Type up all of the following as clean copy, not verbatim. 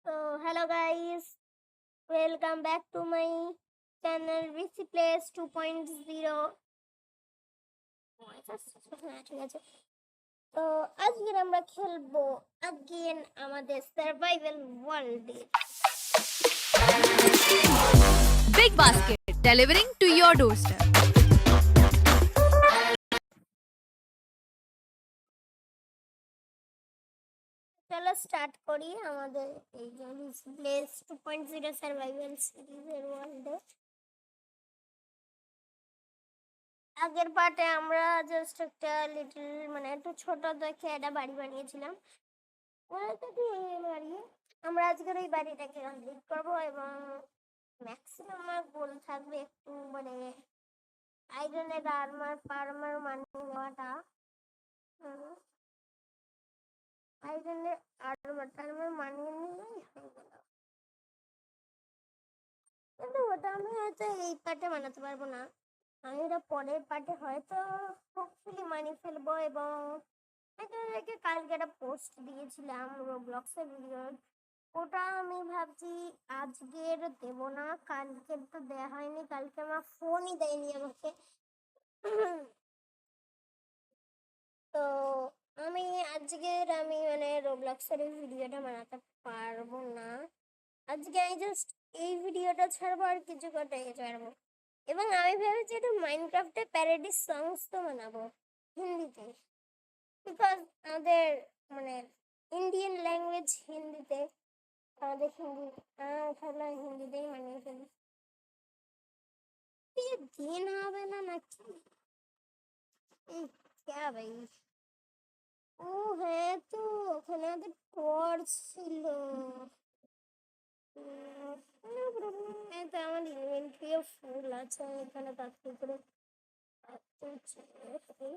So, hello guys, welcome back to my channel VC Place 2.0. ঠিক আছে। তো আজকে আমরা খেলবো again আমাদের সার্ভাইভাল ওয়ার্ল্ডে। Big Basket, delivering to your doorstep. চলো স্টার্ট করি আমাদের এই যে VC Place 2.0 সার্ভাইভাল সিরিজের ওয়ার্ল্ডে। আগের পার্টে আমরা জাস্ট একটা লিটল মানে একটু ছোট দেখে একটা বাড়ি বানিয়েছিলাম। বাড়ি আমরা আজকের ওই বাড়িটাকে কমপ্লিট করবো এবং ম্যাক্সিমাম আমার গোল থাকবে একটু মানে আয়রনের আর্মার ফার্মার মানিয়ে নেওয়াটা। আয়রনের আর্মার টার্মার মানিয়ে নিলেই হয়ে গেল, কিন্তু ওটা আমি হয়তো এই পার্টে বানাতে পারবো না। আমি ওটা পরের পার্টে হয়তো হোপফুলি মানিয়ে ফেলবো এবং কালকে একটা পোস্ট দিয়েছিলাম রোবলক্সের ভিডিও, ওটা আমি ভাবছি আজকের দেব না, কালকের তো দেয়া হয়নি, কালকে আমার ফোনই দেয়নি আমাকে। তো আমি মানে রোবলক্সের এই ভিডিওটা বানাতে পারবো না আজকে। আমি জাস্ট এই ভিডিওটা ছাড়বো আর কিছু কটা ছাড়বো এবং আমি ভেবেছি এটা মাইনক্রাফটে প্যারোডি সংস তো বানাবো হিন্দিতে, বিকজ আমাদের মানে ইন্ডিয়ান ল্যাঙ্গুয়েজ হিন্দিতে, আমাদের হিন্দি ভাবলাম হিন্দিতেই মানিয়ে ফেলি। দিন হবে না নাকি? क्या भाई? ও হ্যাঁ, তো ওখানে আমাদের টর্চ ছিল। এই তো আমার ইনভেন্টরিও ফুল আছে, আমি এখানে তাড়াতাড়ি করে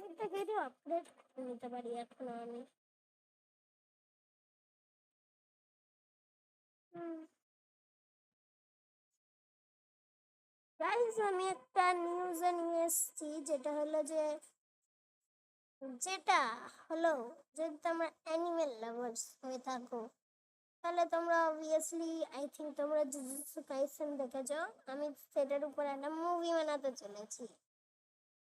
এটাকে একটু আপগ্রেড করে নিতে পারি এখন আমি। গাইজ আমি একটা নিউজে নিয়ে এসেছি, যেটা হলো যদি তোমরা অ্যানিমেল লাভার্স হয়ে থাকো তাহলে তোমরা অবভিয়াসলি আই থিঙ্ক তোমরা জুজুৎসু কাইসেন দেখেছো। আমি সেটার উপর একটা মুভি বানাতে চলেছি।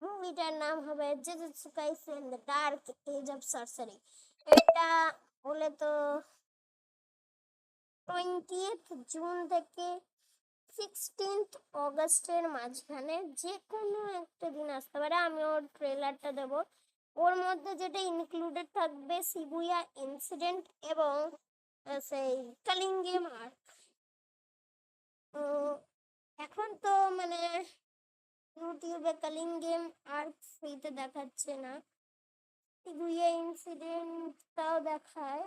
মুভিটার নাম হবে Jujutsu Kaisen the Dark Edge of Sorcery. এটা বলে তো 20 জুন থেকে 16 অগস্টের মাঝখানে যে কোনো একটা দিন আসতে পারে। আমি ওর ট্রেলারটা দেবো, ওর মধ্যে যেটা ইনক্লুডেড থাকবে শিবুয়া ইনসিডেন্ট এবং সেই কালিঙ্গেম আর্ক। এখন তো মানে ইউটিউবে কালিঙ্গেম আর্ক ফ্রিতে দেখাচ্ছে না, শিবুয়া ইনসিডেন্টটাও দেখায়।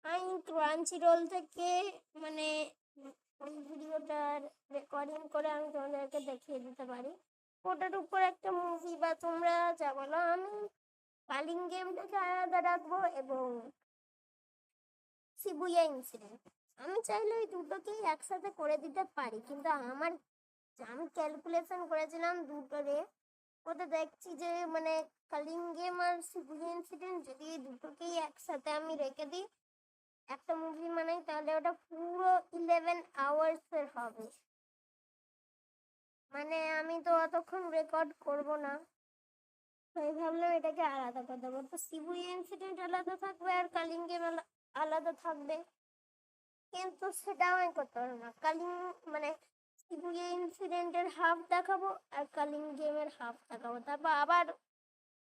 আমি ক্রাঞ্চি রোল থেকে মানে ওই ভিডিওটার রেকর্ডিং করে আমি তোমাদেরকে দেখিয়ে দিতে পারি। ওটার উপর একটা মুভি বা তোমরা যা বলো, আমি কালিং গেমটাকে আলাদা রাখবো এবং শিবুয়া ইনসিডেন্ট আমি চাইলে ওই দুটোকেই একসাথে করে দিতে পারি, কিন্তু আমি ক্যালকুলেশন করেছিলাম দুটোরে, ওটা দেখছি যে মানে কালিং গেম আর শিবুয়া ইনসিডেন্ট যদি এই দুটোকেই একসাথে আমি রেখে দিই একটা মুভি বানাই তাহলে ওটা পুরো 11 আওয়ার্সের হবে। মানে আমি তো অতক্ষণ রেকর্ড করব না, তাই ভাবলাম এটাকে আলাদা করে দেবো। তো শিবুয়া ইনসিডেন্ট আলাদা থাকবে আর কালিঙ্গেম আলাদা থাকবে, কিন্তু সেটাও আমি করতে পারবো না। মানে শিবুয়া ইনসিডেন্টের হাফ দেখাবো আর কালিঙ্গেমের হাফ দেখাবো, তারপর আবার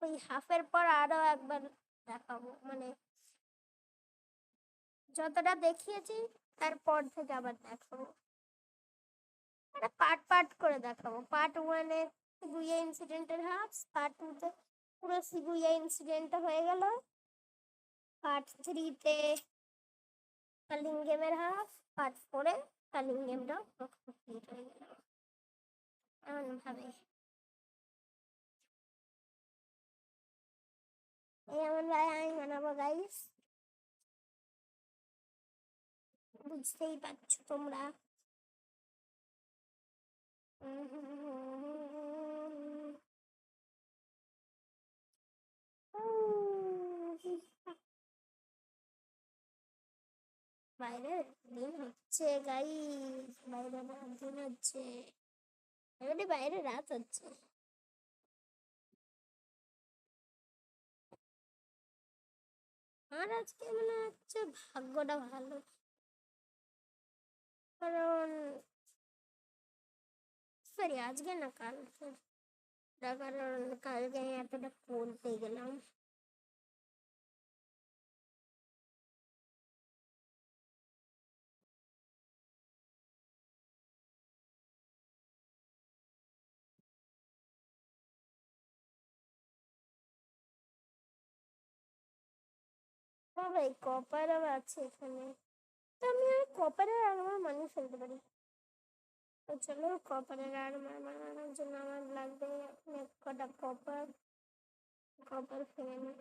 ওই হাফের পর আরো একবার দেখাবো, মানে যতটা দেখিয়েছি তারপর থেকে আবার দেখাবো, মানে পার্ট পার্ট করে দেখাবো। পার্ট ওয়ানে শিবুয়া ইনসিডেন্টের হাফ, পার্ট টুতে পুরো শিবুয়া ইনসিডেন্টটা হয়ে গেল, পার্ট থ্রিতে কালিঙ্গেমের হাফ, পার্ট ফোরে কালিঙ্গেমটাও কমপ্লিট হয়ে গেল এমন ভাবে। এমন ভাবে আমি বানাবো গাইস, বুঝতেই পারছো তোমরা। বাইরে দিন হচ্ছে গাইস, বাইরে রাত দিন হচ্ছে, অলরেডি বাইরে রাত হচ্ছে। আর আজকে মনে হচ্ছে ভাগ্যটা ভালো, কারণ সরি আজকে না কালকে, তার কারণ কালকে আমি এতটা পড়তে গেলাম। ভাই কপারও আছে এখানে, তো আমি আর কপারের আর্মার মানিয়ে ফেলতে পারি। তো চলো কপারের আর্মার বানানোর জন্য আমার লাগবে অনেক কটা কপার, কপার ফেলে নিই।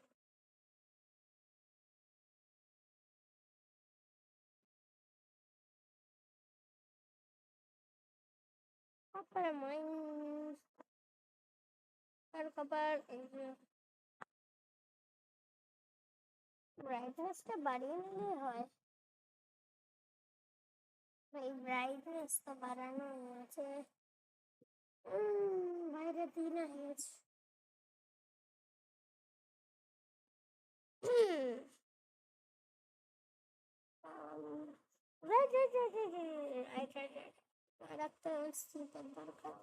কপার মাইন আর কপার, এই যে ব্রাইটনেসটা বাড়িয়ে নিলে হয়। এই ব্রাইটনেসটা বাড়ানো আছে। বাইরে দিন হয়ে গেছে। Right right right right right right right, আর একটা স্লিপের দরকার।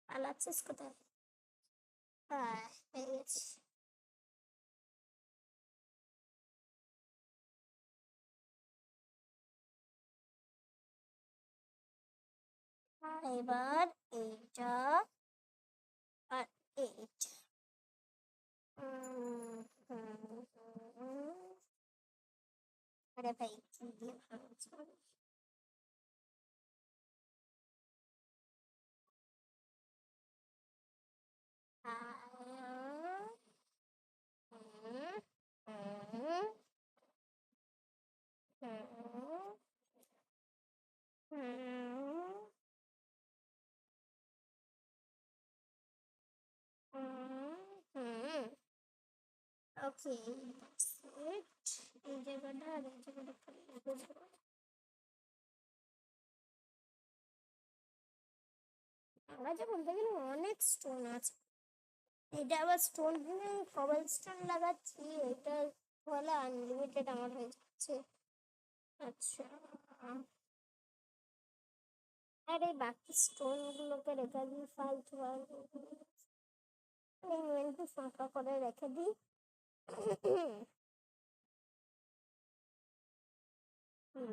পালাচ্ছিস কোথায়? হ্যাঁ পেয়ে গেছি। এবার এইটা আর এইটা। আরে ভাই কি দিয়ে ভাঙছে? ওকে এই জায়গাটা আর এই জায়গাটা খালি বুঝবো। আমরা যে বলতে গেলে অনেক স্টোন আছে, এটা আবার স্টোন কবল স্টোন লাগাচ্ছি, এটা বলে আনলিমিটেড আমার হয়ে যাচ্ছে। আচ্ছা, আর এই বাকি স্টোন গুলোকে রেখে দিই ফালতু ফালতু, ইনভেন্টরি ফাঁকা করে রেখে দিই।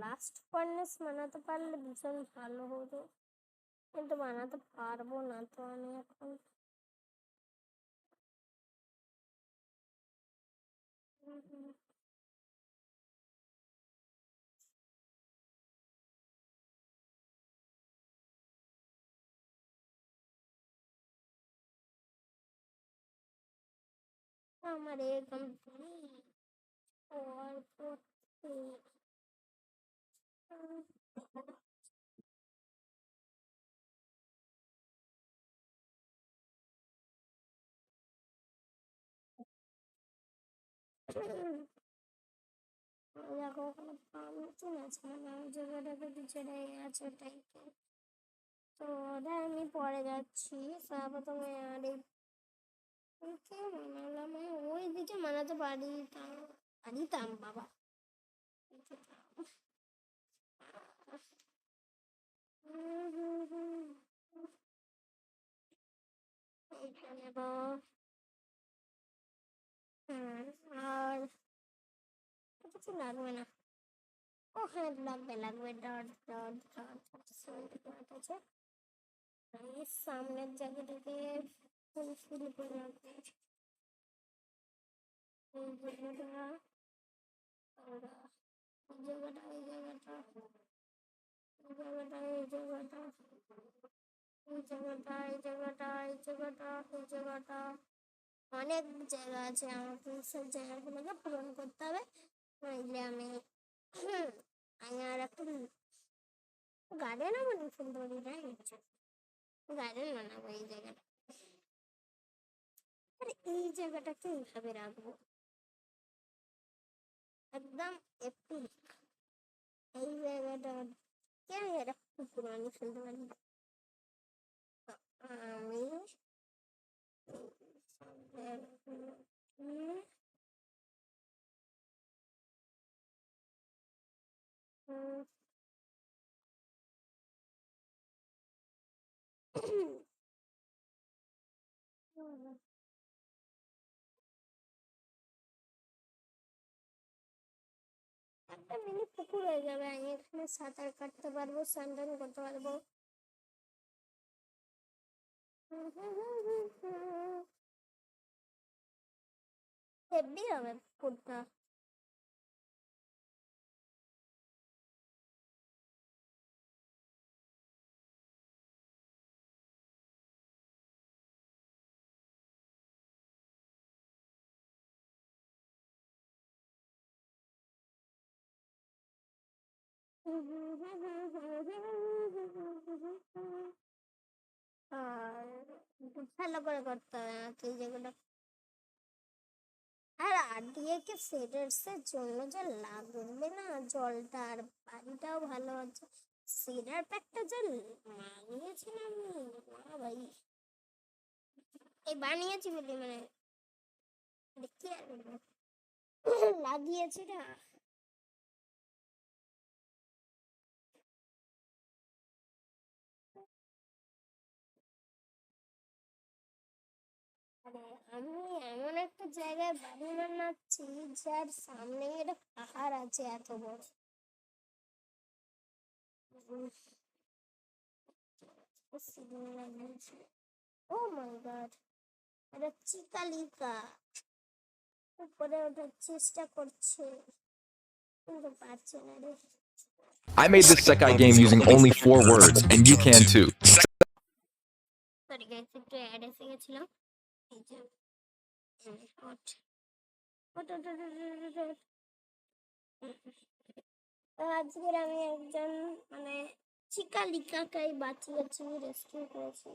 লাস্ট ফার্নেস বানাতে পারলে ভীষণ ভালো হতো, কিন্তু বানাতে পারবো না তো আমি এখন। আমার এ কমপ্লিট হওয়ার পর দেখো ওখানে পাম্পকিন আছে, মানে ওই জায়গাটাতে ছেড়ে আছে ওটাইকে। তো ওটা আমি পরে যাচ্ছি, প্রথমে আর এইকে বানালাম, আমি ওই দিকে বানাতে পারিতাম, পারিতাম বাবা। এইটা নেব। আর কিছু লাগবে না। ও হ্যাঁ লাগবে লাগবে, ডট ডট ডট ডট আছে। আমি সামনের জায়গাটাকে ফুল ফুল করে রাখবো। এই জায়গাটা, এই জায়গাটা, এই জায়গাটা, এই জায়গাটা, এই জায়গাটা, এই জায়গাটা, এই জায়গাটা, এই জায়গাটা, এই জায়গাটা, অনেক জায়গা আছে, আমাকে সব জায়গাগুলোকে পূরণ করতে হবে, নইলে আমি আমি আর একটা গার্ডেন আমার ফেলতে পারি, রাইট? গার্ডেন বানাবো এই জায়গাটা। এই জায়গাটাকে এইভাবে রাখবো, একদম এপিক। এই জায়গাটা কেন এটা পুকুর আমি ফেলতে পারি না। তো আমি একটা মিনি পুকুর হয়ে যাবে, আমি এখানে সাঁতার কাটতে পারবো, স্নান করতে পারবো। হেভি হবে পুকুরটা। আর ভালো করে করতে হবে না তুই যেগুলো। আর আরডিএকে ফেডার্সের জন্য যে লাগবে না জলটা, আর বাড়িটাও ভালো আছে। সিডার প্যাকটা যে বানিয়েছিলাম না ভাই, এই বানিয়েছি বলি মানে কি আর বলবো, লাগিয়েছি না। মানে আমি এমন একটা জায়গায় বাড়ি বানাচ্ছি যার সামনে একটা পাহাড় আছে এত বড়। ও মাই গড, এটা চিকালিকা উপরে ওঠার চেষ্টা করছে কিন্তু পারছে না রে। I made this Sekai game using only 4 words, and you can too. Sorry guys, একটু অ্যাড এসে গেছিল। এই যে ওঠ ওঠ ওঠ ওঠ ওঠ ওঠ। তো আজকের আমি একজন মানে চিকালিকাকাই বাঁচিয়েছি, রেস্কিউ করেছি।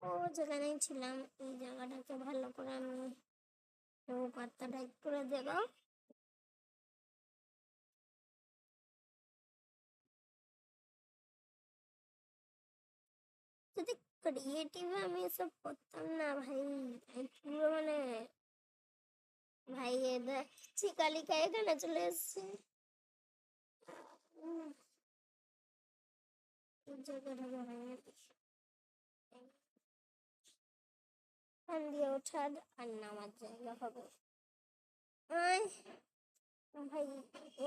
ও যেখানেই ছিলাম এই জায়গাটাকে ভালো করে আমি পাত্তাটা করে দেবো। যদি ক্রিয়েটিভ আমি এসব করতাম না ভাই, আমি পুরো মানে ভাই এ দেখ চিকালিকা এখানে চলে এসছে। এই জায়গাটাকে ভেঙে দিই। এখান দিয়ে ওঠার আর নামার জায়গা হবে। আয় ভাই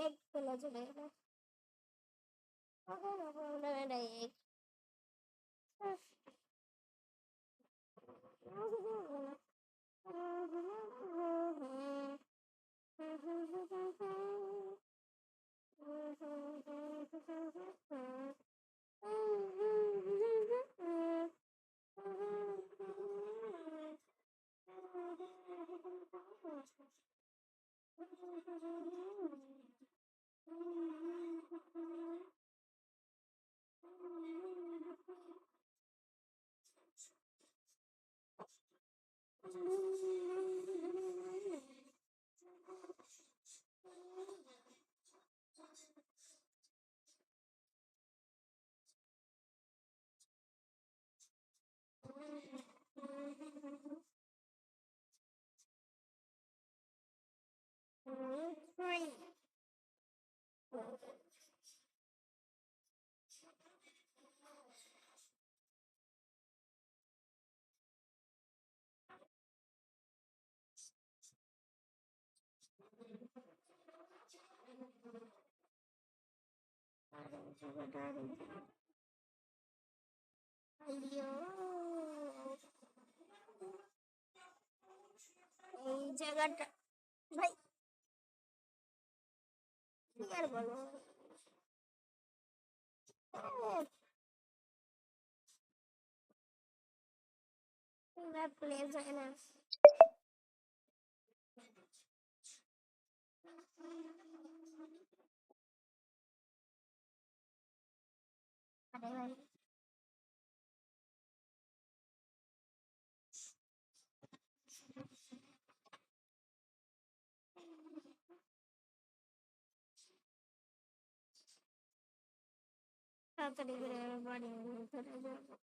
এক ফেলা চলে গেল। এক এই জায়গাটা ভাই কি আর বলবো, প্লেস হয় না। ভাই। তাড়াতাড়ি করে বাড়ি চলে যাবো।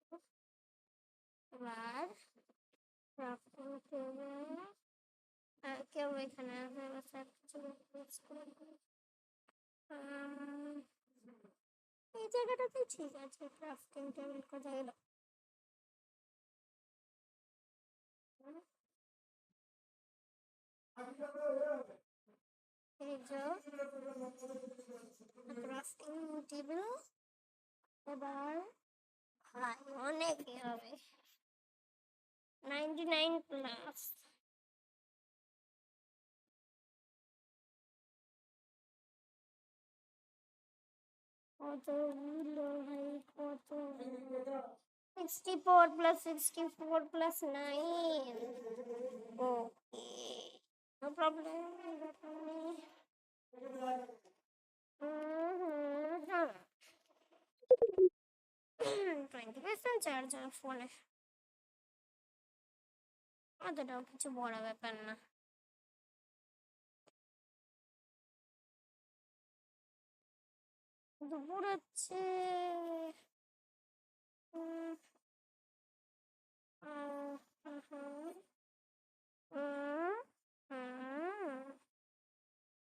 এবার ক্রাফটিং টেবিল আর কেউ এখানে আসবে, এবার সব কিছু মিক্স করে দিই। এই জায়গাটাতে ঠিক আছে। ক্রাফটিং টেবিল কোথায় গেল? এই যে ক্রাফটিং টেবিল। এবার ভাই অনেক হবে, 99+। কতগুলো ভাই, কত? 64+64+9। ওকে, নো প্রবলেম। 20% চার্জ ফোনে, অতটাও কিছু বড় ব্যাপার না। দুপুর হচ্ছে। উম, আহ, হুম, হুম, হুম,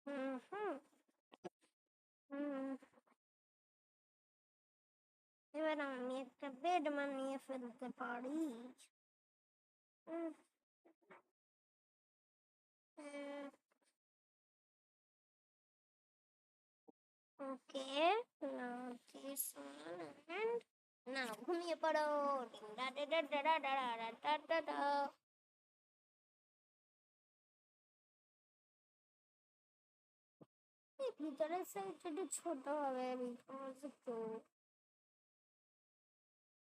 হুম, হুম, হুম। এবার আমি একটা বেড বানিয়ে ফেলতে পারি। উম, আহ, ওকে, নাও দিস ওয়ান এন্ড নাও ঘুমিয়ে পড়ো। ডিং ডা ডা ডা ডা ডা ডা ডা ডা ডা ডা। এই ভিতরের সাইডটা একটু ছোট হবে, বিকজ একটু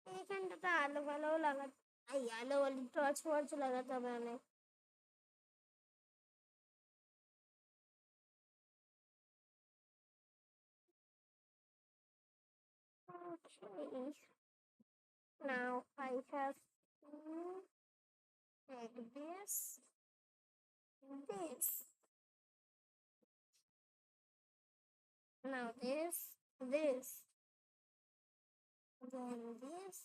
এইখানটাতে আলো ভালো লাগাতে, এই আলো টর্চ ফর্চ লাগাতে হবে অনেক। Okay. Now I have to take this, now this, then this.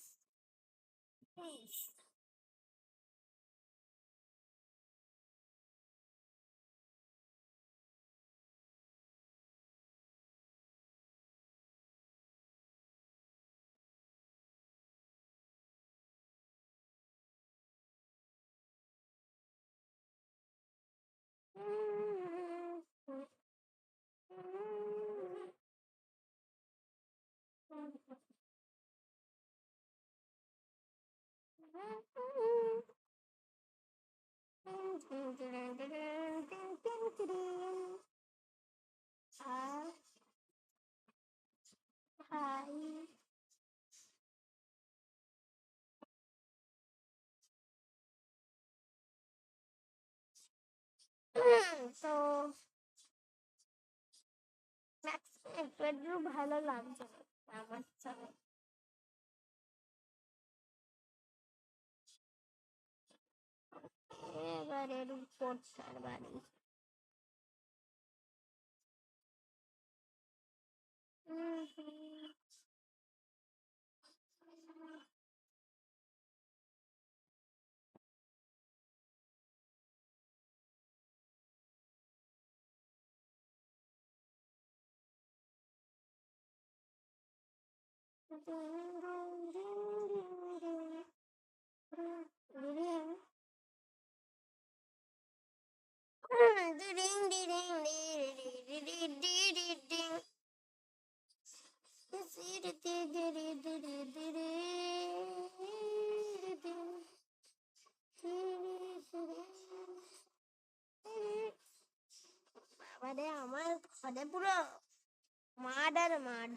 Hi. তো একটু একটু ভালো লাগছে না আমার চলে। এবারের উপরটার বাড়ি। বাবারে, আমার ঘরে পুরো মাড আর মাড।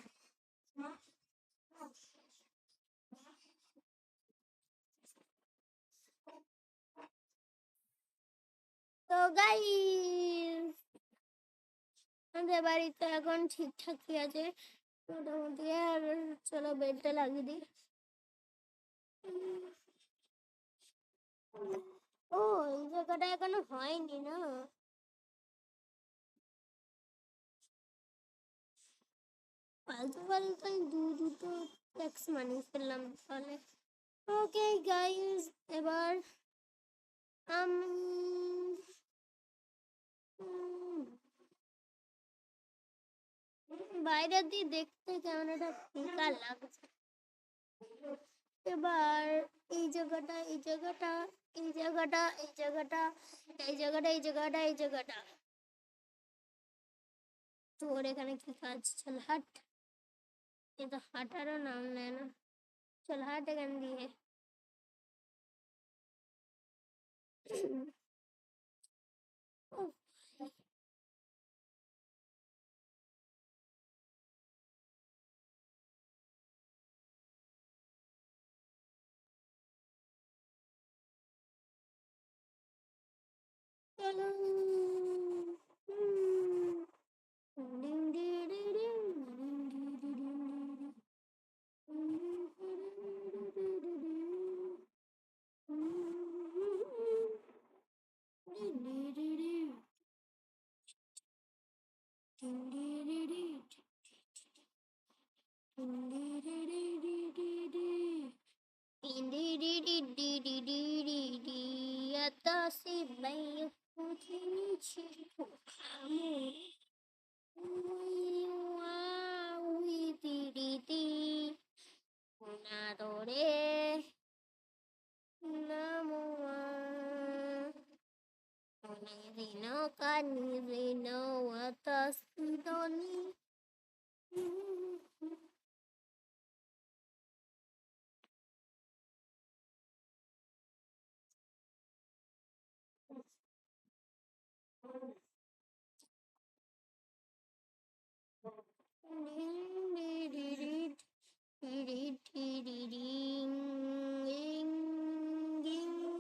তো গাইস, আমাদের বাড়ি তো এখন ঠিকঠাকই আছে। মোটামুটি। আর চলো বেডটা লাগিয়ে দিই। ও, এই জায়গাটা এখনো হয়নি না। ফালতু ফালতু আমি দুটো ট্যাক্স মানিয়ে ফেললাম তাহলে। ওকে গাইস, এবার আমি বাইরে দিয়ে দেখতে কেমন একটা ফিকা লাগছে। এবার এই জায়গাটা, এই জায়গাটা, এই জায়গাটা, এই জায়গাটা, এই জায়গাটা, এই জায়গাটা, এই জায়গাটা। তোর এখানে কি কাজ? চল হাট। এ তো হাঁটারও নাম নেয় না। চল হাট এখান দিয়ে। উফ, চলো। ডিং ডি ডি ডিং, ডিং ডি ডি ডিং ডি ডি।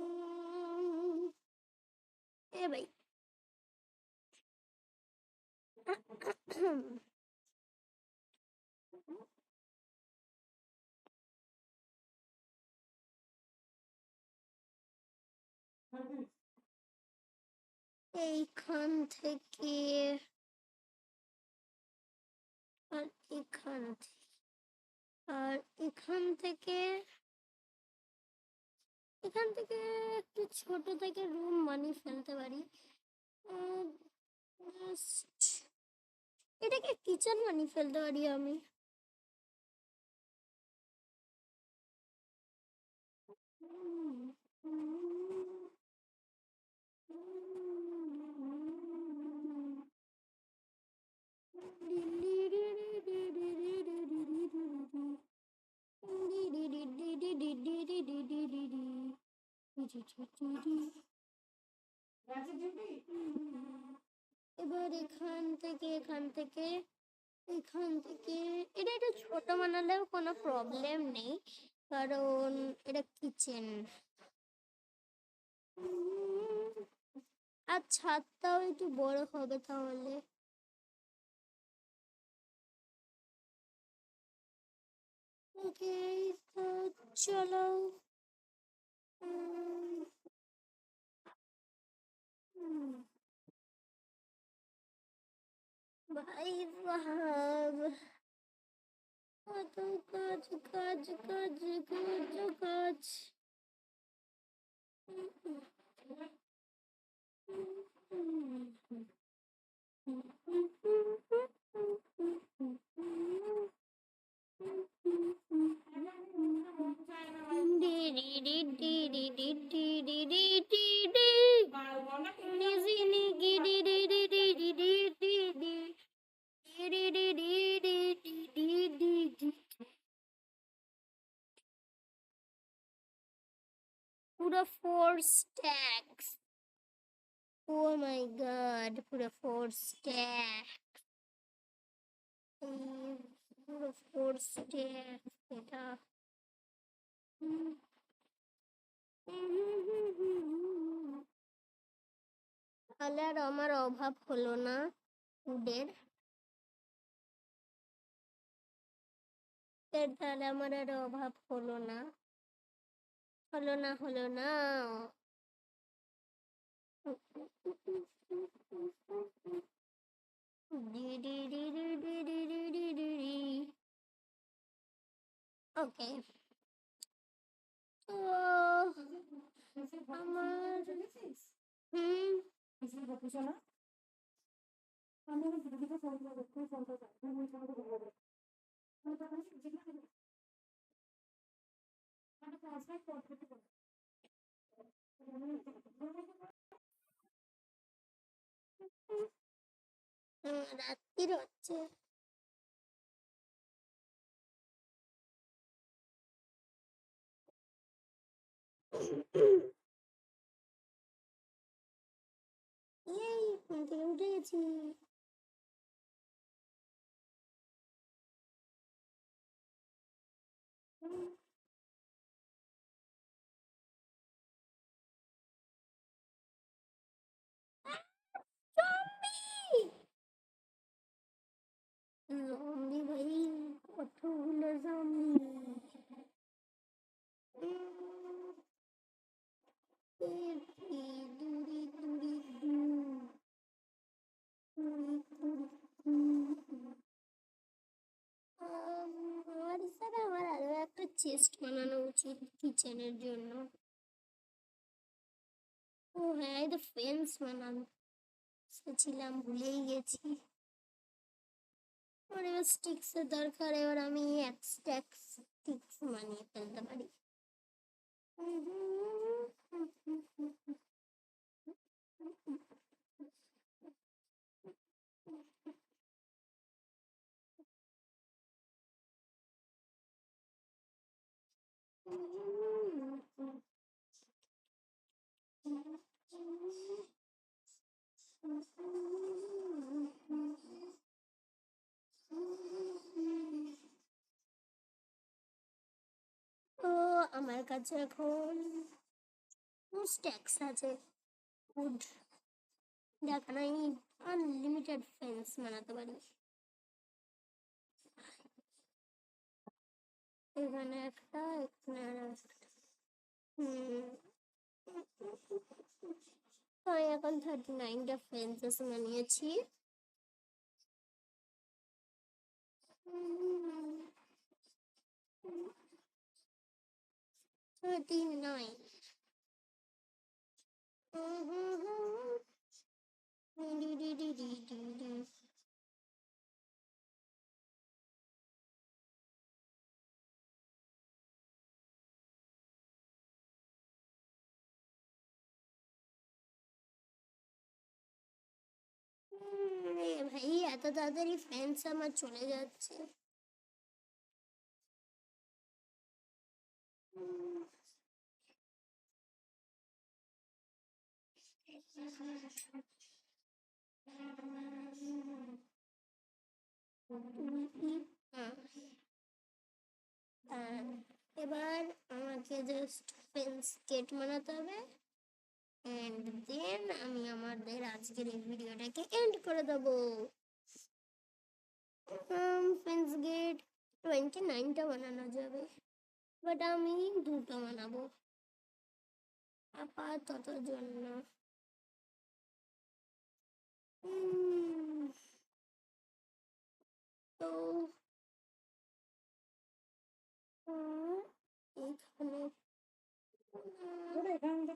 এ ভাই, এইখান থেকে আর এখান থেকে আর এখান থেকে একটু ছোট থেকে রুম বানিয়ে ফেলতে পারি। Just এটাকে কিচেন বানিয়ে ফেলতে পারি আমি। এবার এখান থেকে এটা একটু ছোট বানালেও কোনো প্রবলেম নেই, কারণ এটা কিচেন। আর ছাদটাও একটু বড় হবে তাহলে। ওকে, তো চলো। উম, উম, ভাই সাহাব, কত কাজ কাজ কাজ কাজ কাজ। পুরো 4 stacks। ও মাই গড, পুরো 4 stack। পুরো 4 stack এটা। তাহলে আর আমার অভাব হলো না ফুডের। ব্লকের তাহলে আমার আর অভাব হলো না হলো না ওকে তো আমার হুম রাত্রির হচ্ছে এই ঘুম থেকে উঠে গেছি জম্বি ভাই কতগুলো জম্বি দূরে দূরে আমার হিসাবে আমার আরো একটা চেস্ট বানানো উচিত কিচেনের জন্য ও হ্যাঁ এই তো ফেন্স বানানো ছিলাম ভুলেই গেছি আমার এবার স্টিক্সের দরকার এবার আমি এক স্ট্যাক স্টিক্স বানিয়ে ফেলতে পারি তো আমার কাছে এখন স্ট্যাক্স আছে উড দেখান আমি আনলিমিটেড ফেন্স বানাতে পারি এখানে একটা এখানে আর একটা আমি এখন 39টা ফেন্সেস বানিয়েছি 39 ভাই এত তাড়াতাড়ি ফ্রেন্ডস আমার চলে যাচ্ছে এবার আমাকে জাস্ট ফেন্স গেট বানাতে হবে এন্ড দেন আমি আমাদের আজকের এই ভিডিওটাকে এন্ড করে দেবো ফেন্স গেট 29টা বানানো যাবে বাট আমি দুটো বানাবো আপাতত জন্য তো এখানে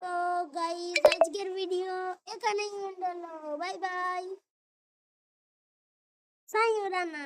তো গাইস আজকের ভিডিও এখানেই এন্ড হলো বাই বাই সায়োনারা